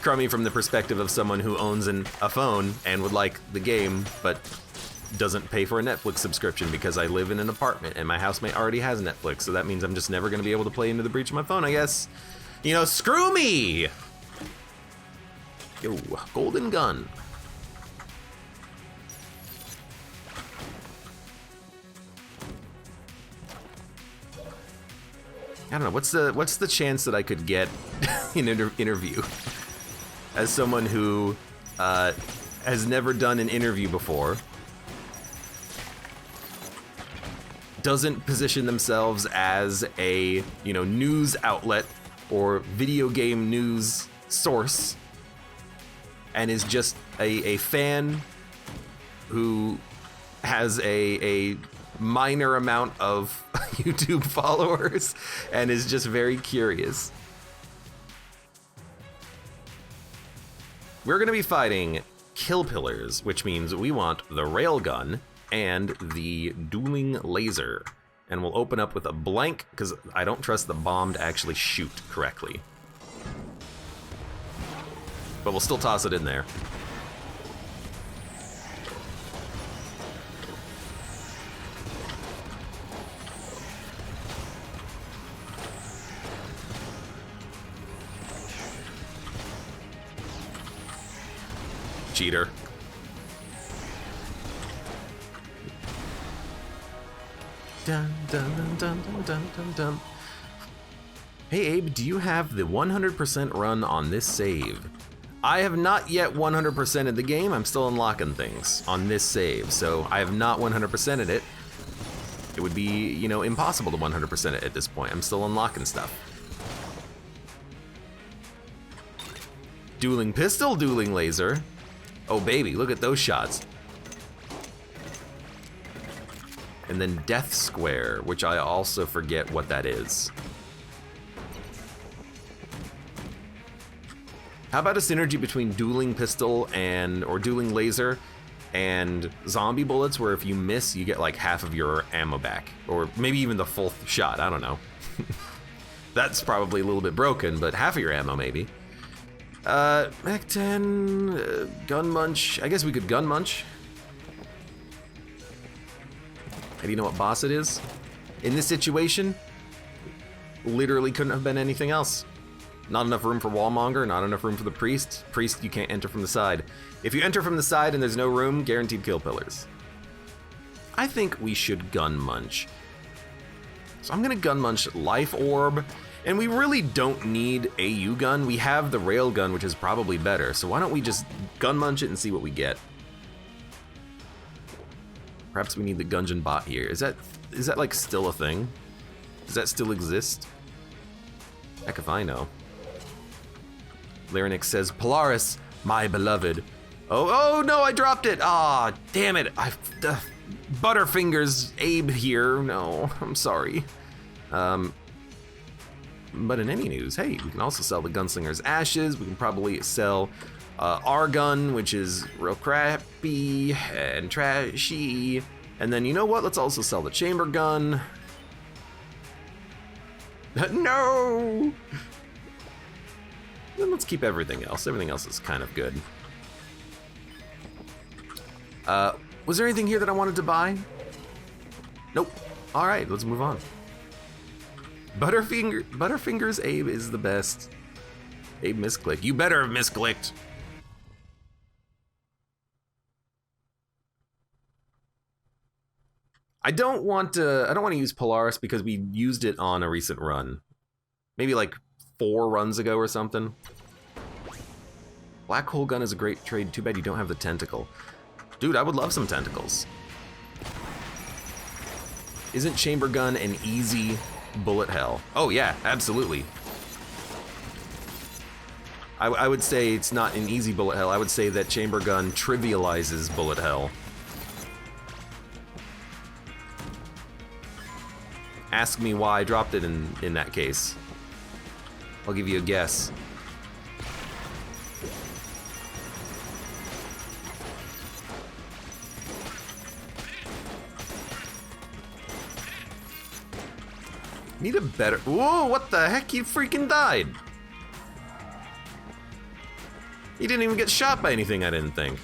Crummy from the perspective of someone who owns a phone and would like the game, but doesn't pay for a Netflix subscription because I live in an apartment and my housemate already has Netflix, so that means I'm just never going to be able to play Into the Breach of my phone, I guess. You know, screw me! Yo, golden gun. I don't know, what's the chance that I could get an interview as someone who has never done an interview before, doesn't position themselves as a, you know, news outlet or video game news source, and is just a fan who has a minor amount of YouTube followers and is just very curious. We're gonna be fighting kill pillars, which means we want the railgun and the dueling laser. And we'll open up with a blank, because I don't trust the bomb to actually shoot correctly. But we'll still toss it in there. Cheater. Dun, dun, dun, dun, dun, dun, dun, dun. Hey Abe, do you have the 100% run on this save? I have not yet 100%ed the game. I'm still unlocking things on this save, so I have not 100%ed it. It would be, you know, impossible to 100% it at this point. I'm still unlocking stuff. Dueling pistol, dueling laser. Oh baby, look at those shots. And then death square, which I also forget what that is. How about a synergy between dueling pistol or dueling laser and zombie bullets, where if you miss, you get like half of your ammo back, or maybe even the full shot, I don't know. That's probably a little bit broken, but half of your ammo maybe. Mech 10, gun munch. I guess we could gun munch. Hey, do you know what boss it is? In this situation, literally couldn't have been anything else. Not enough room for Wallmonger, not enough room for the priest. Priest, you can't enter from the side. If you enter from the side and there's no room, guaranteed kill pillars. I think we should gun munch. So I'm gonna gun munch Life Orb. And we really don't need a U-gun. We have the rail gun, which is probably better. So why don't we just gun munch it and see what we get? Perhaps we need the Gungeon bot here. Is that like still a thing? Does that still exist? Heck if I know. Larynx says, Polaris, my beloved. Oh no, I dropped it. Ah, damn it. Butterfingers Abe here. No, I'm sorry. But in any news, hey, we can also sell the Gunslinger's Ashes. We can probably sell our gun, which is real crappy and trashy. And then, you know what? Let's also sell the chamber gun. No! Then let's keep everything else. Everything else is kind of good. Was there anything here that I wanted to buy? Nope. All right, let's move on. Butterfingers Abe is the best. Abe misclicked. You better have misclicked. I don't want to use Polaris because we used it on a recent run. Maybe like 4 runs ago or something. Black hole gun is a great trade. Too bad you don't have the tentacle. Dude, I would love some tentacles. Isn't chamber gun an easy bullet hell? Oh yeah, absolutely. I would say it's not an easy bullet hell. I would say that chamber gun trivializes bullet hell. Ask me why I dropped it in that case. I'll give you a guess. Need a better... Whoa, what the heck? You freaking died. You didn't even get shot by anything, I didn't think.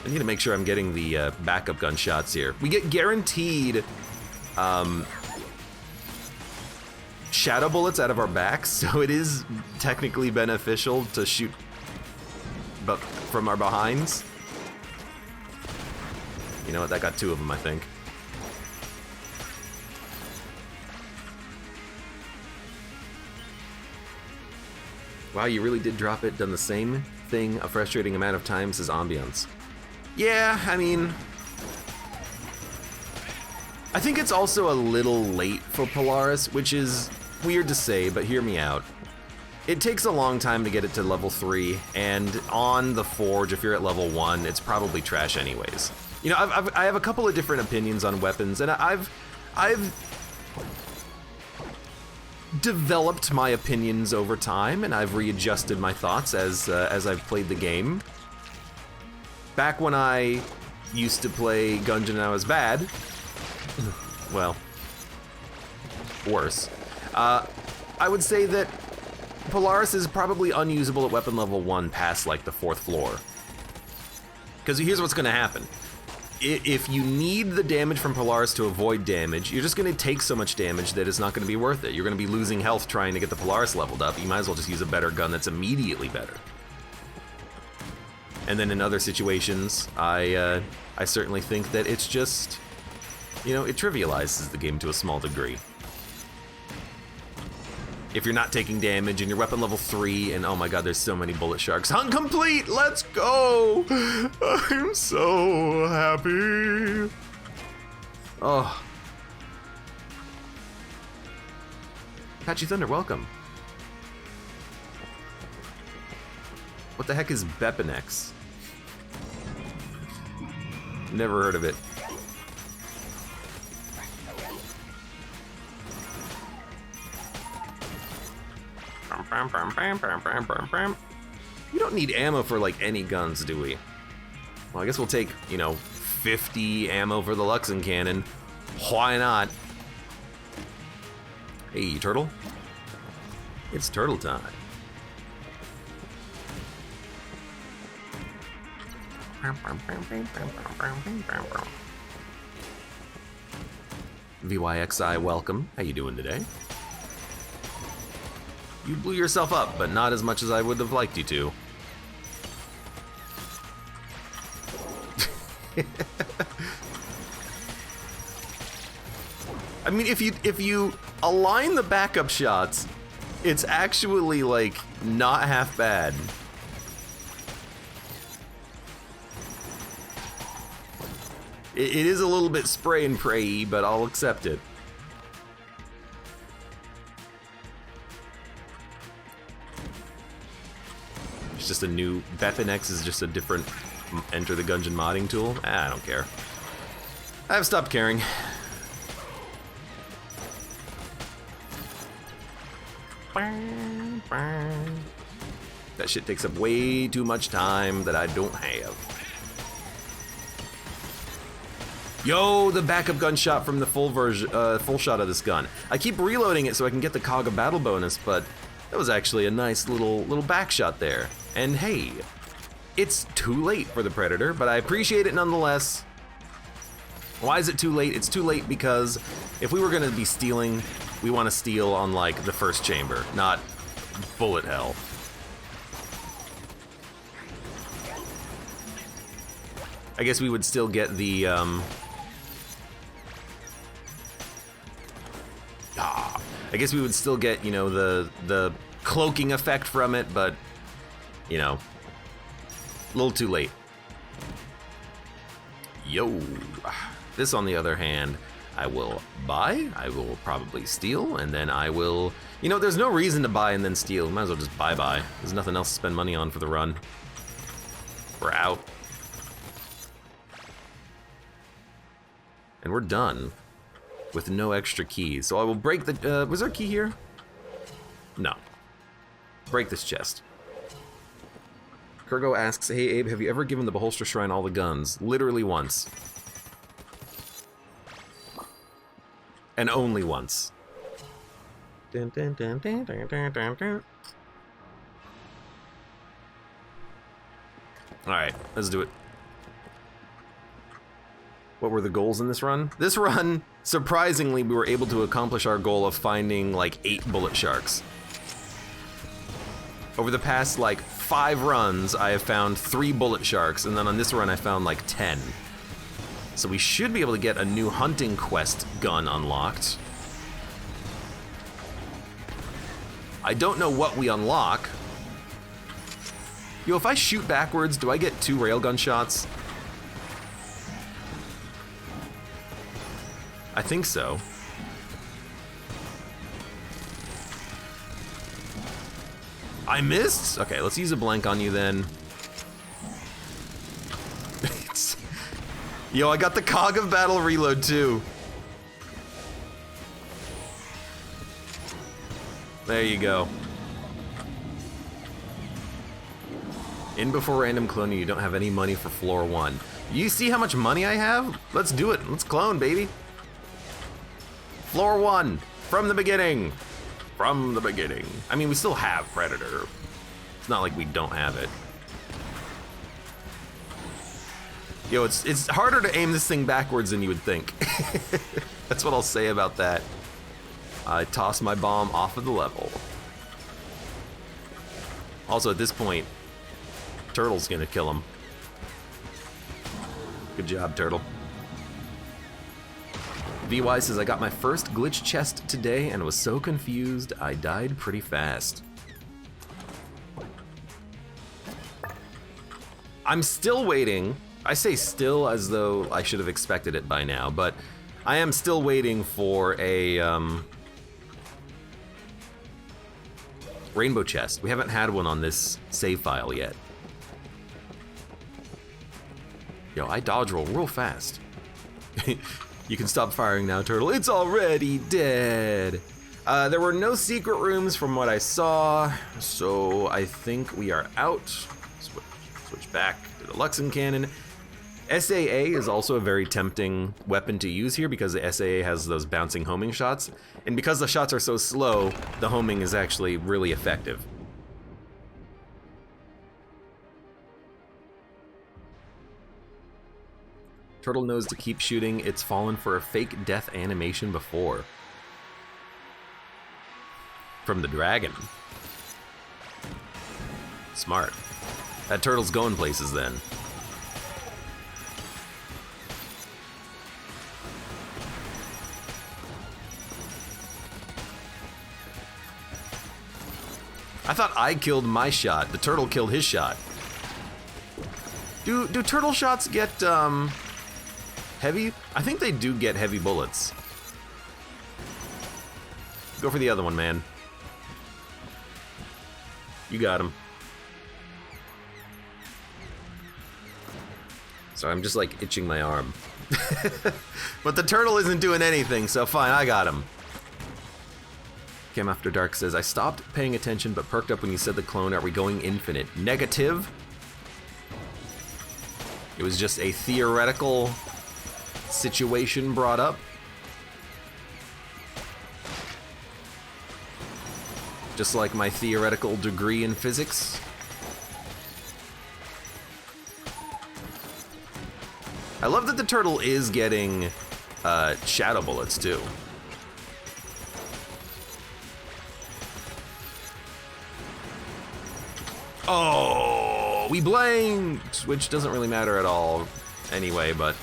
I need to make sure I'm getting the backup gunshots here. We get guaranteed shadow bullets out of our backs, so it is technically beneficial to shoot from our behinds. You know what? That got 2 of them, I think. Wow, you really did drop it. Done the same thing a frustrating amount of times as Ambiance. Yeah, I mean... I think it's also a little late for Polaris, which is weird to say, but hear me out. It takes a long time to get it to level 3, and on the Forge, if you're at level 1, it's probably trash anyways. You know, I have a couple of different opinions on weapons, and I've developed my opinions over time, and I've readjusted my thoughts as I've played the game. Back when I used to play Gungeon and I was bad, well, worse, I would say that Polaris is probably unusable at weapon level 1 past like the 4th floor. Because here's what's going to happen. If you need the damage from Polaris to avoid damage, you're just going to take so much damage that it's not going to be worth it. You're going to be losing health trying to get the Polaris leveled up. You might as well just use a better gun that's immediately better. And then in other situations, I certainly think that it's just, you know, it trivializes the game to a small degree. If you're not taking damage and you're weapon level 3 and oh my god, there's so many bullet sharks. Hunt complete, let's go! I'm so happy. Oh. Apache Thunder, welcome. What the heck is Bepinex? Never heard of it. We don't need ammo for like any guns, do we? Well, I guess we'll take, you know, 50 ammo for the Luxin cannon. Why not? Hey, turtle. It's turtle time. VYXI, welcome. How you doing today? You blew yourself up, but not as much as I would have liked you to. I mean, if you align the backup shots, it's actually like not half bad. It is a little bit spray and pray-y, but I'll accept it. It's just a new... Weapon X is just a different Enter the Gungeon modding tool. I don't care. I've stopped caring. That shit takes up way too much time that I don't have. Yo, the backup gunshot from the full version, full shot of this gun. I keep reloading it so I can get the Cog of Battle bonus, but that was actually a nice little back shot there. And hey, it's too late for the Predator, but I appreciate it nonetheless. Why is it too late? It's too late because if we were gonna be stealing, we want to steal on like the first chamber, not bullet hell. I guess we would still get the I guess we would still get, you know, the cloaking effect from it, but you know, a little too late. Yo, this on the other hand, I will buy, I will probably steal, and then I will, you know, there's no reason to buy and then steal. Might as well just buy. There's nothing else to spend money on for the run. We're out. And we're done with no extra keys. So I will break the, was there a key here? No. Break this chest. Kurgo asks, hey Abe, have you ever given the Beholster Shrine all the guns? Literally once. And only once. Dun, dun, dun, dun, dun, dun, dun, dun. Alright, let's do it. What were the goals in this run? This run, surprisingly, we were able to accomplish our goal of finding like 8 bullet sharks. Over the past like 5 runs, I have found 3 bullet sharks, and then on this run I found like 10. So we should be able to get a new hunting quest gun unlocked. I don't know what we unlock. Yo, if I shoot backwards, do I get 2 railgun shots? I think so. I missed? Okay, let's use a blank on you then. Yo, I got the Cog of Battle reload too. There you go. In before random cloning, you don't have any money for floor 1. You see how much money I have? Let's do it. Let's clone, baby. Floor 1, from the beginning. From the beginning. I mean, we still have Predator. It's not like we don't have it. Yo, it's harder to aim this thing backwards than you would think. That's what I'll say about that. I toss my bomb off of the level. Also, at this point, Turtle's gonna kill him. Good job, Turtle. VY says, I got my first glitch chest today and was so confused, I died pretty fast. I'm still waiting. I say still as though I should have expected it by now, but I am still waiting for a rainbow chest. We haven't had one on this save file yet. Yo, I dodge roll real fast. You can stop firing now, Turtle. It's already dead. There were no secret rooms from what I saw, so I think we are out. Switch back to the Luxin cannon. SAA is also a very tempting weapon to use here because the SAA has those bouncing homing shots, and because the shots are so slow, the homing is actually really effective. Turtle knows to keep shooting. It's fallen for a fake death animation before. From the dragon. Smart. That turtle's going places then. I thought I killed my shot. The turtle killed his shot. Do turtle shots get heavy? I think they do get heavy bullets. Go for the other one, man. You got him. Sorry, I'm just like itching my arm. But the turtle isn't doing anything, so fine, I got him. Cam After Dark says, I stopped paying attention but perked up when you said the clone. Are we going infinite? Negative. It was just a theoretical situation brought up. Just like my theoretical degree in physics. I love that the turtle is getting shadow bullets too. Oh, we blanked, which doesn't really matter at all anyway, but...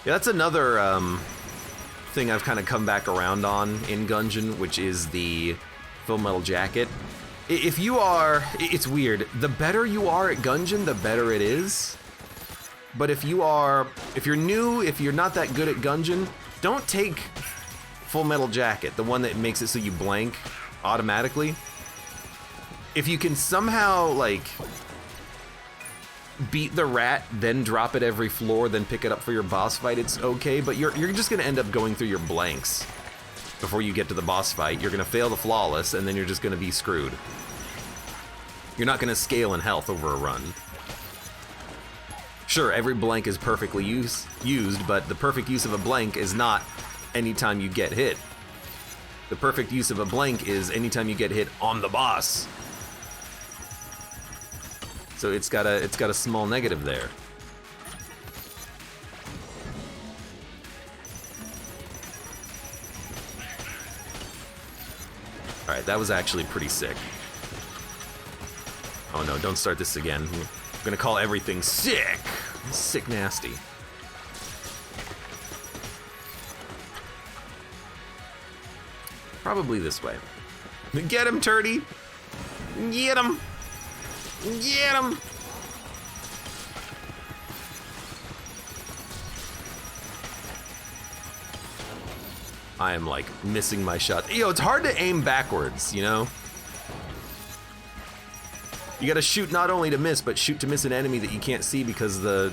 Yeah, that's another thing I've kind of come back around on in Gungeon, which is the Full Metal Jacket. If you are, it's weird, the better you are at Gungeon, the better it is. But if you're new, if you're not that good at Gungeon, don't take Full Metal Jacket, the one that makes it so you blank automatically. If you can somehow, like, beat the rat, then drop it every floor, then pick it up for your boss fight, it's okay, but you're just gonna end up going through your blanks before you get to the boss fight. You're gonna fail the flawless, and then you're just gonna be screwed. You're not gonna scale in health over a run. Sure, every blank is perfectly used, but the perfect use of a blank is not anytime you get hit. The perfect use of a blank is anytime you get hit on the boss. So it's got a small negative there. All right, that was actually pretty sick. Oh no, don't start this again. I'm gonna call everything sick. Sick nasty. Probably this way. Get him, Turdy! Get him! Get him! I am like missing my shot. Yo, it's hard to aim backwards, you know? You gotta shoot not only to miss, but shoot to miss an enemy that you can't see because the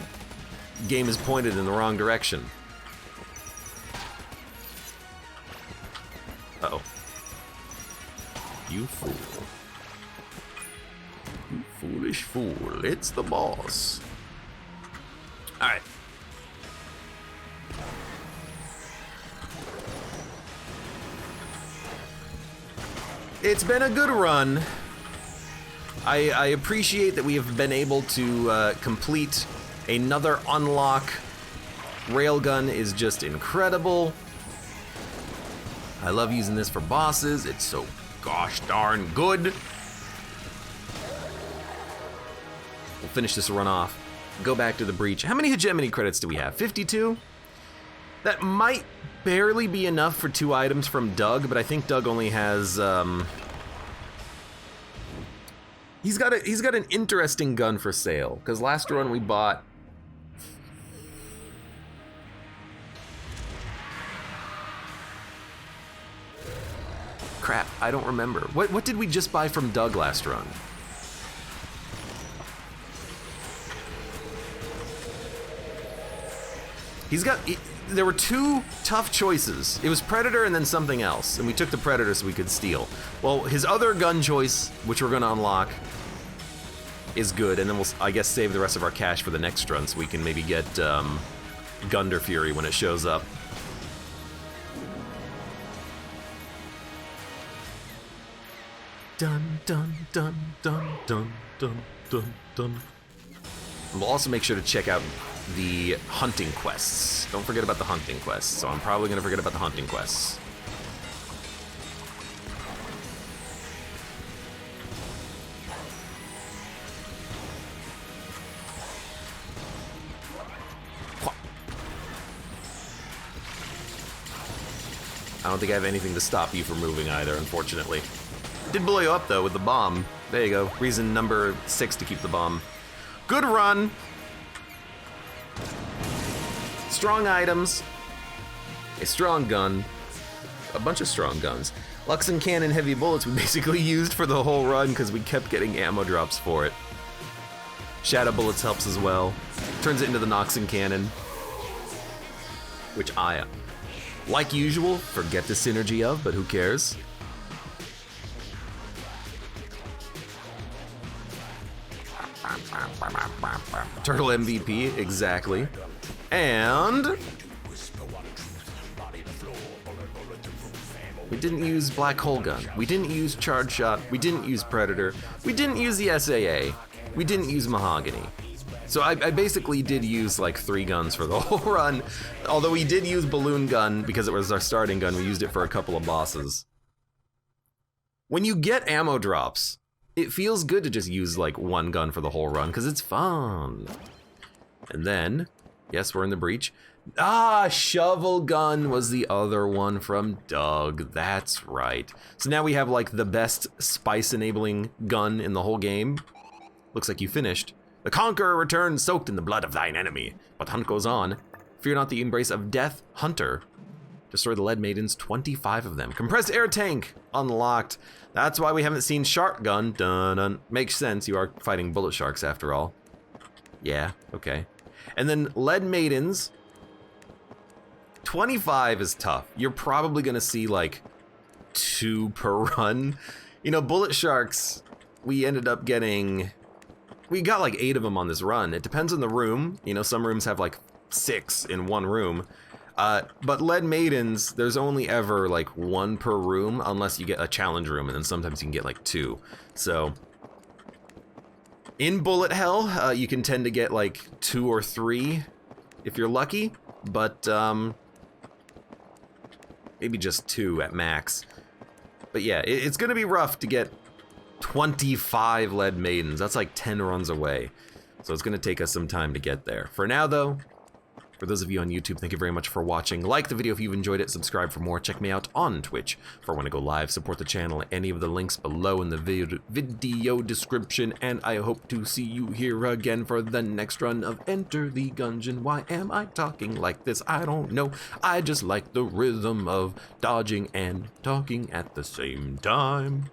game is pointed in the wrong direction. Uh-oh. You fool. You foolish fool. It's the boss. Alright. It's been a good run. I appreciate that we have been able to complete another unlock. Railgun is just incredible. I love using this for bosses. It's so gosh darn good. We'll finish this run off. Go back to the breach. How many hegemony credits do we have? 52? That might barely be enough for 2 items from Doug, but I think Doug only has he's got an interesting gun for sale, because last run we bought crap, I don't remember. What did we just buy from Doug last run? There were 2 tough choices. It was Predator and then something else, and we took the Predator so we could steal. Well, his other gun choice, which we're gonna unlock, is good, and then we'll, I guess, save the rest of our cash for the next run so we can maybe get Gunder Fury when it shows up. Dun dun dun dun dun dun dun dun. And we'll also make sure to check out the hunting quests. Don't forget about the hunting quests. So I'm probably gonna forget about the hunting quests. I don't think I have anything to stop you from moving either, unfortunately. Did blow you up though with the bomb. There you go. Reason number 6 to keep the bomb. Good run. Strong items. A strong gun. A bunch of strong guns. Luxin cannon heavy bullets we basically used for the whole run because we kept getting ammo drops for it. Shadow bullets helps as well. Turns it into the Noxin cannon, which I, like usual, forget the synergy of, but who cares? Turtle MVP, exactly. And we didn't use Black Hole Gun. We didn't use Charge Shot. We didn't use Predator. We didn't use the SAA. We didn't use Mahogany. So I basically did use like 3 guns for the whole run. Although we did use Balloon Gun because it was our starting gun. We used it for a couple of bosses. When you get ammo drops, it feels good to just use like 1 gun for the whole run because it's fun. And then, yes, we're in the breach. Ah, Shovel Gun was the other one from Doug. That's right. So now we have like the best spice enabling gun in the whole game. Looks like you finished. The Conqueror returns soaked in the blood of thine enemy. But hunt goes on. Fear not the embrace of death, Hunter. Destroy the Lead Maidens, 25 of them. Compressed air tank, unlocked. That's why we haven't seen Shark Gun. Dun dun. Makes sense, you are fighting bullet sharks after all. Yeah, okay. And then Lead Maidens, 25 is tough. You're probably gonna see like 2 per run. You know, bullet sharks, we ended up getting, we got like 8 of them on this run. It depends on the room. You know, some rooms have like 6 in one room. But Lead Maidens, there's only ever like 1 per room unless you get a challenge room, and then sometimes you can get like 2. So in bullet hell, you can tend to get like 2 or 3 if you're lucky, but maybe just 2 at max. But yeah, it's gonna be rough to get 25 Lead Maidens. That's like 10 runs away. So it's gonna take us some time to get there. For now though, for those of you on YouTube, thank you very much for watching. Like the video if you've enjoyed it, subscribe for more. Check me out on Twitch for when I go live. Support the channel, any of the links below in the video description. And I hope to see you here again for the next run of Enter the Gungeon. Why am I talking like this? I don't know. I just like the rhythm of dodging and talking at the same time.